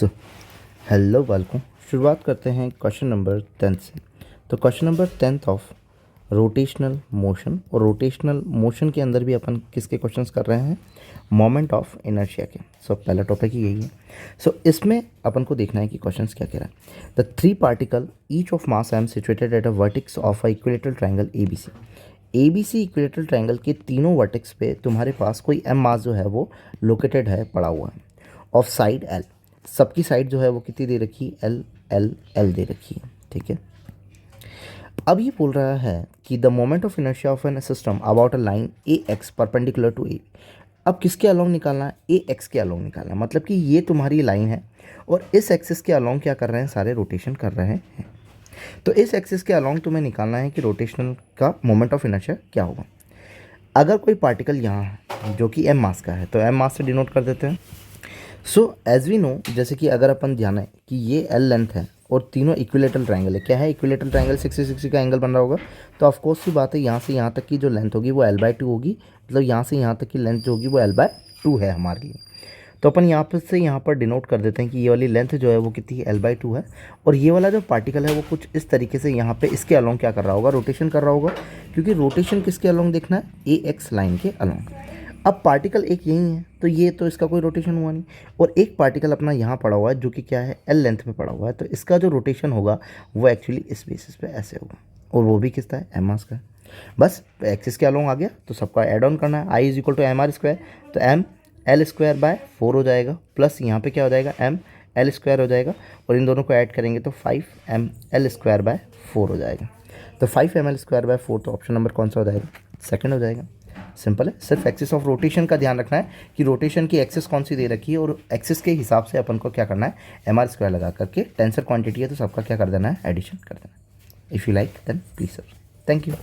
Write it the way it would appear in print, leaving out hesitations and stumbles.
So hello बालकों, शुरुआत करते हैं क्वेश्चन नंबर 10 से। तो question number 10 of rotational motion, और रोटेशनल मोशन के अंदर भी अपन किसके क्वेश्चंस कर रहे हैं? मोमेंट ऑफ इनर्शिया के। सो पहला टॉपिक ही यही है। सो इसमें अपन को देखना है कि क्वेश्चंस क्या कह रहा है। The three particle each of mass M situated at a vertex of a equilateral triangle ABC equilateral triangle के तीनों वर्टेक्स पे तुम्हारे पास कोई एम मास जो है वो लोकेटेड है, पड़ा हुआ है, ऑफ साइड एल। सबकी साइड जो है वो कितनी दे रखी है? एल एल एल दे रखी है। ठीक है, अब ये बोल रहा है कि the moment of inertia of an system about a line A X perpendicular to A. अब किसके अलोंग निकालना है? ए एक्स के अलोंग निकालना है। मतलब कि ये तुम्हारी लाइन है और इस एक्सिस के अलोंग क्या कर रहे हैं? सारे रोटेशन कर रहे हैं। तो इस एक्सिस के अलोंग तुम्हें निकालना है कि रोटेशनल का मोमेंट ऑफ इनर्शिया क्या होगा। अगर कोई पार्टिकल यहाँ है जो कि एम मास का है, तो एम मास से डिनोट कर देते हैं। सो एज वी नो, जैसे कि अगर अपन जाना है कि ये एल लेंथ है और तीनों इक्विलेटरल ट्रायंगल है। क्या है? इक्विलेटरल ट्रायंगल 60-60 का एंगल बन रहा होगा। तो ऑफकोर्स सी बात है, यहाँ से यहाँ तक की जो लेंथ होगी वो L/2 होगी। मतलब यहाँ से यहाँ तक की लेंथ जो होगी वो L/2 है हमारे लिए। तो अपन यहाँ पर से यहाँ पर डिनोट कर देते हैं कि ये वाली लेंथ जो है वो कितनी है? L/2 है। और ये वाला जो पार्टिकल है वो कुछ इस तरीके से यहाँ पे इसके अलोंग क्या कर रहा होगा? रोटेशन कर रहा होगा, क्योंकि रोटेशन किसके अलोंग देखना है? ए एक्स लाइन के अलोंग। अब पार्टिकल एक यही है, तो ये तो इसका कोई रोटेशन हुआ नहीं। और एक पार्टिकल अपना यहाँ पड़ा हुआ है जो कि क्या है? एल लेंथ में पड़ा हुआ है। तो इसका जो रोटेशन होगा वो एक्चुअली इस बेसिस पे ऐसे होगा, और वो भी किसका है? एम मास का है। बस एक्सिस के अलोंग आ गया तो सबका एड ऑन करना है। I is equal to M R square, तो एम एल स्क्वायर बाय 4 हो जाएगा, प्लस यहाँ पे क्या हो जाएगा? एम एल स्क्वायर हो जाएगा, और इन दोनों को ऐड करेंगे तो 5 एम एल स्क्वायर बाय 4 हो जाएगा। तो 5 एम एल स्क्वायर बाय 4, तो ऑप्शन नंबर कौन सा हो जाएगा? सेकंड हो जाएगा। सिंपल है। सिर्फ एक्सिस ऑफ रोटेशन का ध्यान रखना है कि रोटेशन की एक्सिस कौन सी दे रखी है, और एक्सिस के हिसाब से अपन को क्या करना है? एम आर स्क्वायर लगा करके, टेंसर क्वांटिटी है तो सबका क्या कर देना है? एडिशन कर देना है। If you like then please sir. Thank you.